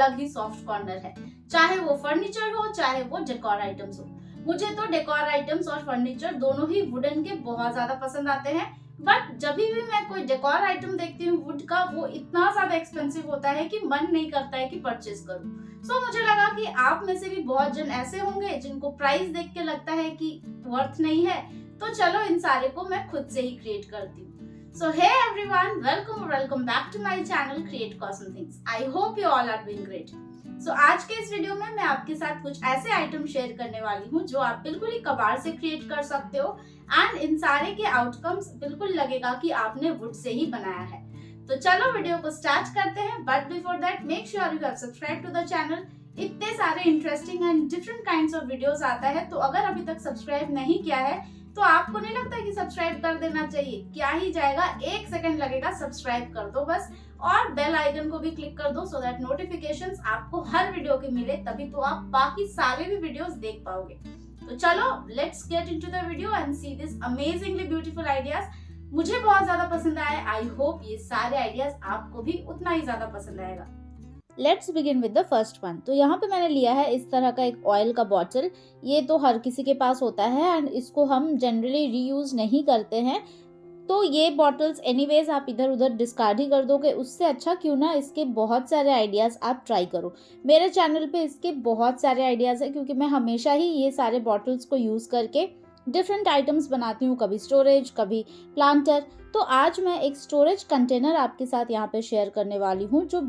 अलग ही soft corner है, चाहे वो फर्नीचर हो चाहे वो डेकोर आइटम्स हो। मुझे तो डेकोर आइटम्स और फर्नीचर दोनों ही वुडन के बहुत ज्यादा पसंद आते हैं, बट जब भी मैं कोई डेकोर आइटम देखती हूँ वुड का, वो इतना ज्यादा एक्सपेंसिव होता है कि मन नहीं करता है कि परचेज करूं। सो मुझे लगा कि आप में से भी बहुत जन ऐसे होंगे जिनको प्राइस देख के लगता है कि वर्थ नहीं है, तो चलो इन सारे को मैं खुद से ही क्रिएट करती हूँ। So hey everyone, welcome back to my channel Create Cosm Things. I hope you all are doing great. So आज के इस वीडियो में मैं आपके साथ कुछ ऐसे आइटम शेयर करने वाली हूँ जो आप बिल्कुल ही कबाड़ से क्रिएट कर सकते हो, एंड इन सारे के आउटकम्स बिल्कुल लगेगा कि आपने वुड से ही बनाया है। तो चलो वीडियो को स्टार्ट करते हैं, but before that make sure you have subscribe to the channel. इतने सारे interesting and different kinds of videos आता है, तो अगर अभी तक सब्सक्राइब नहीं किया है तो आपको नहीं लगता कि सब्सक्राइब कर देना चाहिए? क्या ही जाएगा, 1 सेकंड लगेगा, सब्सक्राइब कर दो बस, और बेल आइकन को भी क्लिक कर दो सो दैट नोटिफिकेशंस आपको हर वीडियो के मिले, तभी तो आप बाकी सारे भी वीडियोस देख पाओगे। तो चलो let's get into the video and see this amazingly beautiful ideas. मुझे बहुत ज्यादा पसंद आए, आई होप ये सारे आइडियाज आपको भी उतना ही ज्यादा पसंद आएगा। Let's begin with the first one. तो यहाँ पे मैंने लिया है इस तरह का एक ऑयल का बॉटल। ये तो हर किसी के पास होता है एंड इसको हम जनरली रीयूज नहीं करते हैं, तो ये बॉटल्स एनीवेज आप इधर उधर डिस्कार्ड ही कर दोगे। उससे अच्छा क्यों ना इसके बहुत सारे आइडियाज़ आप ट्राई करो। मेरे चैनल पे इसके बहुत सारे आइडियाज़ हैं, क्योंकि मैं हमेशा ही ये सारे बॉटल्स को यूज़ करके डिफरेंट आइटम्स बनाती हूँ, कभी स्टोरेज कभी प्लांटर। तो आज मैं एक स्टोरेज कंटेनर आपके साथ यहाँ पे शेयर करने वाली हूँ जो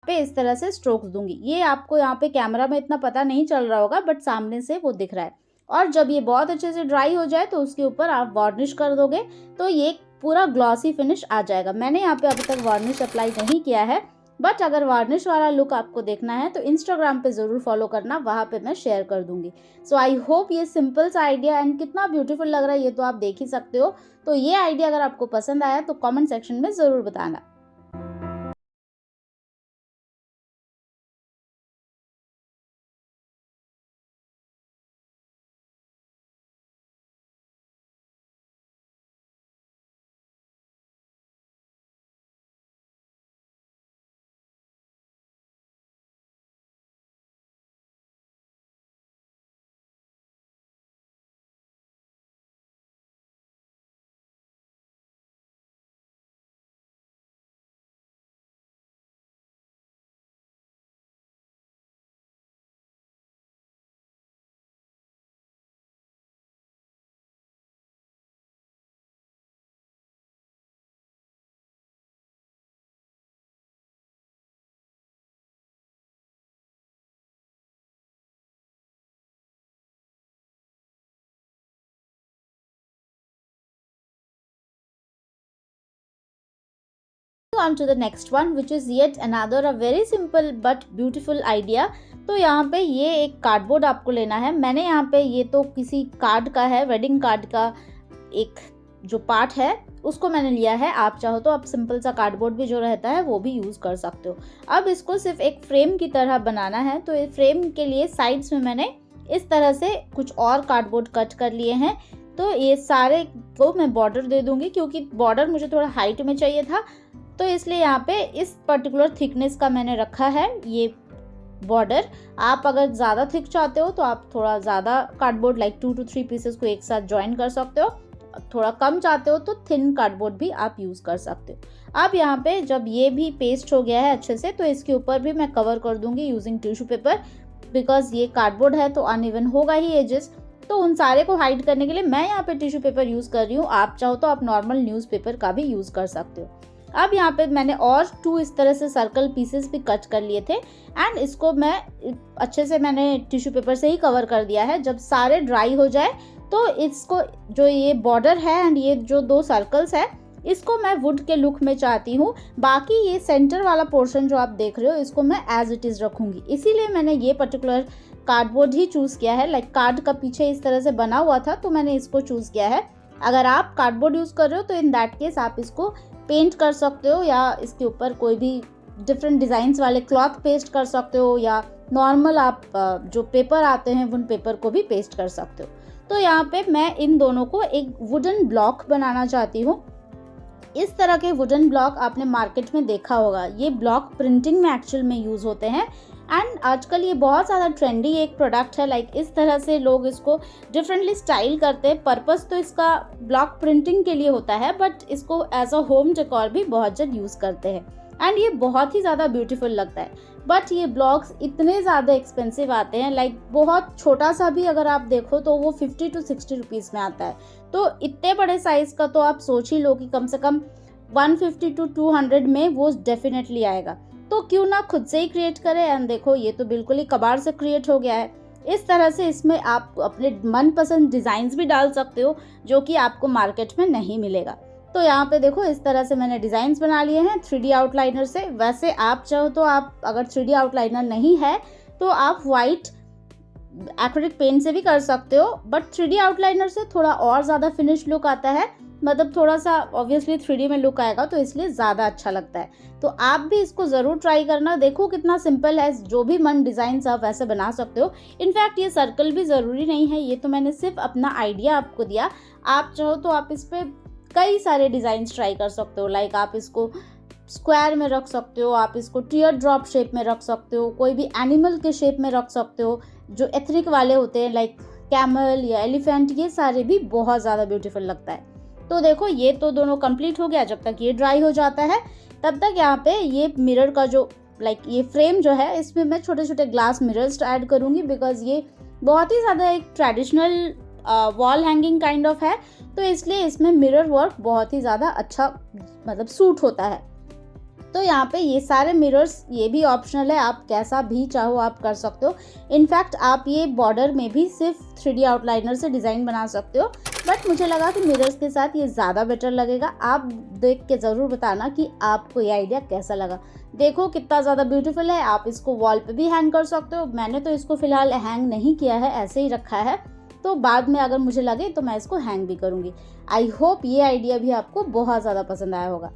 पे इस तरह से स्ट्रोक्स दूंगी। ये आपको यहाँ पे कैमरा में इतना पता नहीं चल रहा होगा, बट सामने से वो दिख रहा है। और जब ये बहुत अच्छे से ड्राई हो जाए तो उसके ऊपर आप वार्निश कर दोगे तो ये पूरा ग्लॉसी फिनिश आ जाएगा। मैंने यहाँ पे अभी तक वार्निश अप्लाई नहीं किया है, बट अगर वार्निश वाला लुक आपको देखना है तो इंस्टाग्राम पे ज़रूर फॉलो करना, वहाँ पे मैं शेयर कर दूंगी। सो आई होप ये सिंपल सा आइडिया एंड कितना ब्यूटीफुल लग रहा है ये तो आप देख ही सकते हो। तो ये आइडिया अगर आपको पसंद आया तो कमेंट सेक्शन में ज़रूर बताना। On to the next one, which is yet another a very simple but beautiful idea। तो यहाँ पे ये एक कार्डबोर्ड आपको लेना है। मैंने यहाँ पे ये तो किसी कार्ड का है, वेडिंग कार्ड का एक जो पार्ट है उसको मैंने लिया है। आप चाहो तो आप सिंपल सा कार्डबोर्ड भी जो रहता है वो भी यूज़ कर सकते हो। अब इसको सिर्फ एक फ्रेम की तरह बनाना है, तो ये फ्रेम के लिए साइड्स में मैंने इस तरह से कुछ और कार्डबोर्ड कट कर लिए हैं। तो ये सारे को मैं बॉर्डर दे दूंगी, क्योंकि बॉर्डर मुझे थोड़ा हाइट में चाहिए था, तो इसलिए यहाँ पे इस पर्टिकुलर थिकनेस का मैंने रखा है ये बॉर्डर। आप अगर ज़्यादा थिक चाहते हो तो आप थोड़ा ज़्यादा कार्डबोर्ड लाइक 2 to 3 पीसेस को एक साथ ज्वाइन कर सकते हो। थोड़ा कम चाहते हो तो थिन कार्डबोर्ड भी आप यूज़ कर सकते हो। अब यहाँ पे जब ये भी पेस्ट हो गया है अच्छे से, तो इसके ऊपर भी मैं कवर कर दूंगी यूजिंग टिश्यू पेपर, बिकॉज ये कार्डबोर्ड है तो अनइवन होगा ही एजेस। तो उन सारे को हाइड करने के लिए मैं यहाँ पे टिश्यू पेपर यूज़ कर रही हूँ। आप चाहो तो आप नॉर्मल न्यूज़पेपर का भी यूज़ कर सकते हो। अब यहाँ पे मैंने और 2 इस तरह से सर्कल पीसेस भी कट कर लिए थे एंड इसको मैं अच्छे से मैंने टिश्यू पेपर से ही कवर कर दिया है। जब सारे ड्राई हो जाए तो इसको जो ये बॉर्डर है एंड ये जो 2 सर्कल्स है इसको मैं वुड के लुक में चाहती हूँ। बाकी ये सेंटर वाला पोर्शन जो आप देख रहे हो इसको मैं एज इट इज़ रखूँगी, इसीलिए मैंने ये पर्टिकुलर कार्डबोर्ड ही चूज़ किया है। लाइक कार्ड का पीछे इस तरह से बना हुआ था तो मैंने इसको चूज़ किया है। अगर आप कार्डबोर्ड यूज़ कर रहे हो तो इन दैट केस आप इसको पेंट कर सकते हो, या इसके ऊपर कोई भी डिफरेंट डिज़ाइंस वाले क्लॉथ पेस्ट कर सकते हो, या नॉर्मल आप जो पेपर आते हैं उन पेपर को भी पेस्ट कर सकते हो। तो यहाँ पे मैं इन दोनों को एक वुडन ब्लॉक बनाना चाहती हूँ। इस तरह के वुडन ब्लॉक आपने मार्केट में देखा होगा, ये ब्लॉक प्रिंटिंग में एक्चुअल में यूज़ होते हैं एंड आजकल ये बहुत ज़्यादा ट्रेंडी एक प्रोडक्ट है। लाइक इस तरह से लोग इसको डिफरेंटली स्टाइल करते हैं। पर्पस तो इसका ब्लॉक प्रिंटिंग के लिए होता है, बट इसको एज अ होम डेकोर भी बहुत जन यूज़ करते हैं एंड ये बहुत ही ज़्यादा ब्यूटीफुल लगता है। बट ये ब्लॉक्स इतने ज़्यादा एक्सपेंसिव आते हैं, लाइक बहुत छोटा सा भी अगर आप देखो तो वो 50 to 60 रुपीज़ में आता है। तो इतने बड़े साइज़ का तो आप सोच ही लो कि कम से कम 150 to 200 में वो डेफिनेटली आएगा। तो क्यों ना खुद से ही क्रिएट करें। एंड देखो ये तो बिल्कुल ही कबाड़ से क्रिएट हो गया है। इस तरह से इसमें आप अपने मनपसंद डिज़ाइंस भी डाल सकते हो जो कि आपको मार्केट में नहीं मिलेगा। तो यहाँ पे देखो इस तरह से मैंने डिज़ाइंस बना लिए हैं 3D आउटलाइनर से। वैसे आप चाहो तो आप अगर 3D आउटलाइनर नहीं है तो आप वाइट एक्रिलिक पेंट से भी कर सकते हो, बट 3D आउटलाइनर से थोड़ा और ज़्यादा फिनिश लुक आता है। मतलब थोड़ा सा ऑब्वियसली 3D में लुक आएगा तो इसलिए ज़्यादा अच्छा लगता है। तो आप भी इसको ज़रूर ट्राई करना। देखो कितना सिंपल है, जो भी मन डिज़ाइन आप वैसे बना सकते हो। इनफैक्ट ये सर्कल भी ज़रूरी नहीं है, ये तो मैंने सिर्फ अपना आइडिया आपको दिया। आप चाहो तो आप इस पर कई सारे डिज़ाइंस ट्राई कर सकते हो। लाइक आप इसको स्क्वायर में रख सकते हो, आप इसको टीयर ड्रॉप शेप में रख सकते हो, कोई भी एनिमल के शेप में रख सकते हो जो एथनिक वाले होते हैं लाइक कैमल या एलिफेंट, ये सारे भी बहुत ज़्यादा ब्यूटीफुल लगता है। तो देखो ये तो दोनों कंप्लीट हो गया। जब तक ये ड्राई हो जाता है तब तक यहाँ पे ये मिरर का जो ये फ्रेम जो है इसमें मैं छोटे छोटे ग्लास मिरर्स ऐड करूँगी, बिकॉज ये बहुत ही ज़्यादा एक traditional wall hanging kind of है, तो इसलिए इसमें मिरर वर्क बहुत ही ज़्यादा अच्छा मतलब सूट होता है। तो यहाँ पे ये सारे मिरर्स ये भी ऑप्शनल है, आप कैसा भी चाहो आप कर सकते हो। इनफैक्ट आप ये बॉर्डर में भी सिर्फ 3D आउटलाइनर से डिज़ाइन बना सकते हो, बट मुझे लगा कि मिरर्स के साथ ये ज़्यादा बेटर लगेगा। आप देख के ज़रूर बताना कि आपको ये आइडिया कैसा लगा। देखो कितना ज़्यादा ब्यूटीफुल है, आप इसको वॉल पे भी हैंग कर सकते हो। मैंने तो इसको फ़िलहाल हैंग नहीं किया है, ऐसे ही रखा है, तो बाद में अगर मुझे लगे तो मैं इसको हैंग भी करूँगी। आई होप ये आइडिया भी आपको बहुत ज़्यादा पसंद आया होगा।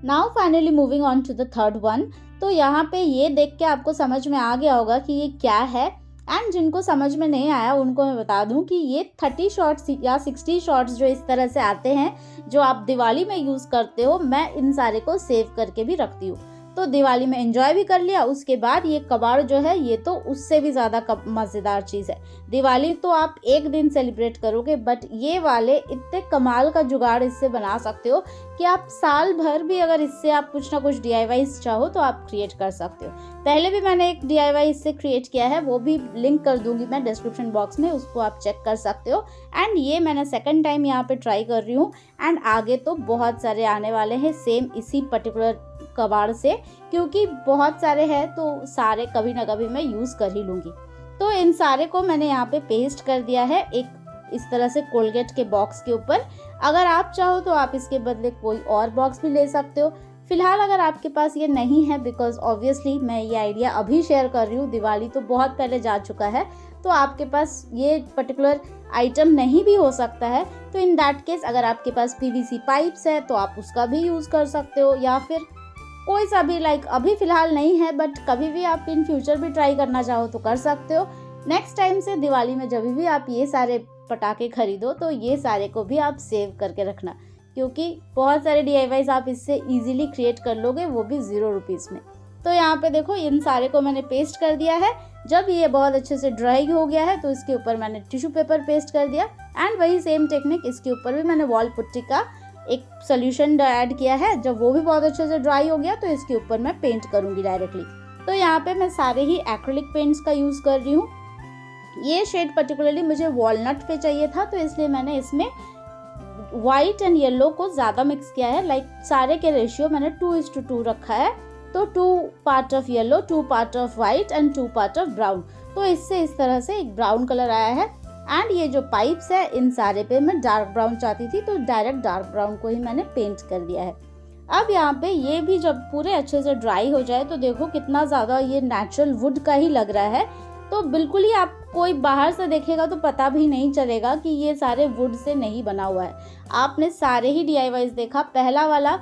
Now finally moving on to the third one. तो यहाँ पे ये देख के आपको समझ में आ गया होगा कि ये क्या है, एंड जिनको समझ में नहीं आया उनको मैं बता दूं कि ये 30 शॉर्ट्स या 60 शॉर्ट्स जो इस तरह से आते हैं, जो आप दिवाली में यूज़ करते हो, मैं इन सारे को सेव करके भी रखती हूँ। तो दिवाली में एंजॉय भी कर लिया, उसके बाद ये कबाड़ जो है ये तो उससे भी ज़्यादा मज़ेदार चीज़ है। दिवाली तो आप एक दिन सेलिब्रेट करोगे, बट ये वाले इतने कमाल का जुगाड़ इससे बना सकते हो कि आप साल भर भी अगर इससे आप कुछ ना कुछ DIYs चाहो तो आप क्रिएट कर सकते हो। पहले भी मैंने एक DIY इससे क्रिएट किया है, वो भी लिंक कर दूंगी मैं डिस्क्रिप्शन बॉक्स में, उसको आप चेक कर सकते हो। एंड ये मैंने सेकंड टाइम यहाँ पे ट्राई कर रही हूँ, एंड आगे तो बहुत सारे आने वाले हैं सेम इसी पर्टिकुलर कबाड़ से, क्योंकि बहुत सारे हैं तो सारे कभी ना कभी मैं यूज़ कर ही लूँगी। तो इन सारे को मैंने यहाँ पे पेस्ट कर दिया है एक इस तरह से कोलगेट के बॉक्स के ऊपर। अगर आप चाहो तो आप इसके बदले कोई और बॉक्स भी ले सकते हो। फिलहाल अगर आपके पास ये नहीं है, बिकॉज ऑब्वियसली मैं ये आइडिया अभी शेयर कर रही हूँ, दिवाली तो बहुत पहले जा चुका है, तो आपके पास ये पर्टिकुलर आइटम नहीं भी हो सकता है, तो इन दैट केस अगर आपके पास PVC पाइप्स है तो आप उसका भी यूज़ कर सकते हो, या फिर कोई सा भी लाइक अभी फ़िलहाल नहीं है बट कभी भी आप इन फ्यूचर भी ट्राई करना चाहो तो कर सकते हो। नेक्स्ट टाइम से दिवाली में जब भी आप ये सारे पटाखे खरीदो तो ये सारे को भी आप सेव करके रखना, क्योंकि बहुत सारे DIYs आप इससे इजीली क्रिएट कर लोगे, वो भी 0 रुपीज़ में। तो यहाँ पे देखो इन सारे को मैंने पेस्ट कर दिया है। जब ये बहुत अच्छे से ड्राई हो गया है तो इसके ऊपर मैंने टिश्यू पेपर पेस्ट कर दिया, एंड वही सेम टेक्निक इसके ऊपर भी मैंने वॉल पुट्टी का एक सोल्यूशन ऐड किया है। जब वो भी बहुत अच्छे से ड्राई हो गया तो इसके ऊपर मैं पेंट करूँगी डायरेक्टली। तो यहाँ पे मैं सारे ही एक्रिलिक पेंट्स का यूज़ कर रही हूँ। ये शेड पर्टिकुलरली मुझे वॉलनट पे चाहिए था, तो इसलिए मैंने इसमें वाइट एंड येलो को ज़्यादा मिक्स किया है। लाइक सारे के रेशियो मैंने 2:2 रखा है, तो 2 part of yellow, 2 part of white and 2 part of brown. तो इससे इस तरह से एक ब्राउन कलर आया है। एंड ये जो पाइप्स है इन सारे पे मैं डार्क ब्राउन चाहती थी, तो डायरेक्ट डार्क ब्राउन को ही मैंने पेंट कर दिया है। अब यहाँ पे ये भी जब पूरे अच्छे से ड्राई हो जाए तो देखो कितना ज़्यादा ये नेचुरल वुड का ही लग रहा है। तो बिल्कुल ही आप कोई बाहर से देखेगा तो पता भी नहीं चलेगा कि ये सारे वुड से नहीं बना हुआ है। आपने सारे ही DIYs देखा, पहला वाला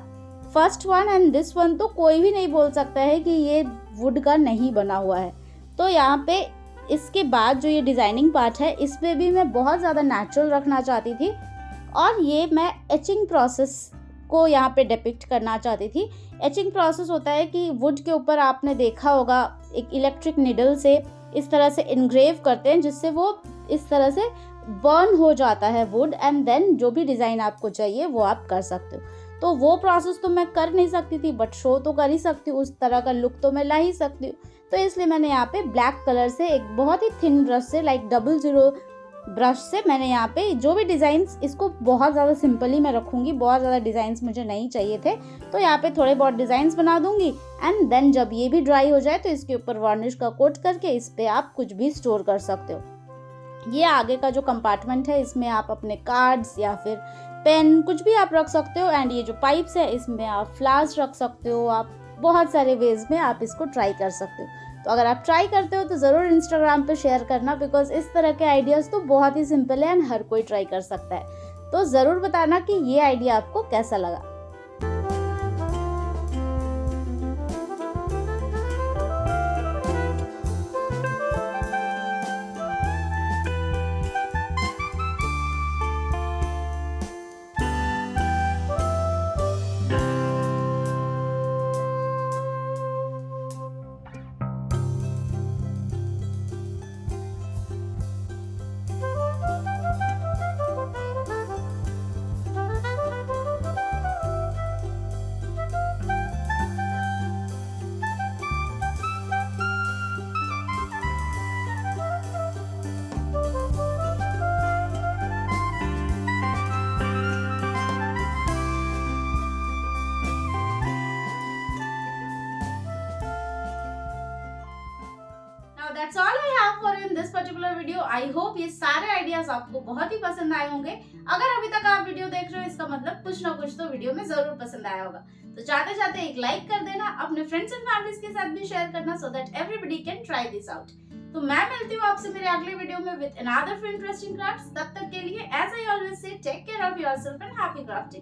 first one and this one, तो कोई भी नहीं बोल सकता है कि ये वुड का नहीं बना हुआ है। तो यहाँ पे इसके बाद जो ये डिज़ाइनिंग पार्ट है इसमें भी मैं बहुत ज़्यादा नेचुरल रखना चाहती थी, और ये मैं एचिंग प्रोसेस को यहाँ पे डिपिक्ट करना चाहती थी। एचिंग प्रोसेस होता है कि वुड के ऊपर आपने देखा होगा एक इलेक्ट्रिक निडल से इस तरह से इनग्रेव करते हैं, जिससे वो इस तरह से बर्न हो जाता है वुड, एंड देन जो भी डिज़ाइन आपको चाहिए वो आप कर सकते हो। तो वो प्रोसेस तो मैं कर नहीं सकती थी, बट शो तो कर ही सकती हूँ, उस तरह का लुक तो मैं ला ही सकती हूँ। तो इसलिए मैंने यहाँ पे ब्लैक कलर से एक बहुत ही थिन ब्रश से, लाइक 00 ब्रश से, मैंने यहाँ पे जो भी डिज़ाइंस, इसको बहुत ज़्यादा सिंपली मैं रखूँगी, बहुत ज़्यादा डिज़ाइंस मुझे नहीं चाहिए थे, तो यहाँ पे थोड़े बहुत डिज़ाइंस बना दूँगी। एंड देन जब ये भी ड्राई हो जाए तो इसके ऊपर वार्निश का कोट करके इस पर आप कुछ भी स्टोर कर सकते हो। ये आगे का जो कंपार्टमेंट है इसमें आप अपने कार्ड्स या फिर पेन कुछ भी आप रख सकते हो, एंड ये जो पाइप्स है इसमें आप फ्लावर्स रख सकते हो। आप बहुत सारे वेज में आप इसको ट्राई कर सकते हो। तो अगर आप ट्राई करते हो तो ज़रूर इंस्टाग्राम पे शेयर करना, बिकॉज इस तरह के आइडियाज़ तो बहुत ही सिंपल है एंड हर कोई ट्राई कर सकता है। तो ज़रूर बताना कि ये आइडिया आपको कैसा लगा। That's all I have for in this particular video. I hope ये सारे आइडियाज आपको बहुत ही पसंद आए होंगे। अगर अभी तक आप वीडियो देख रहे हो इसका मतलब कुछ ना कुछ तो वीडियो में जरूर पसंद आया होगा। तो चाहते चाहते एक लाइक कर देना, अपने फ्रेंड्स एंड फैमिलीज के साथ भी शेयर करना so that everybody can try this out. तो मैं मिलती हूँ आपसे मेरे अगले वीडियो में विद अनदर इंटरेस्टिंग क्राफ्ट्स। तब तक के लिए as I always say take care of yourself and happy crafting.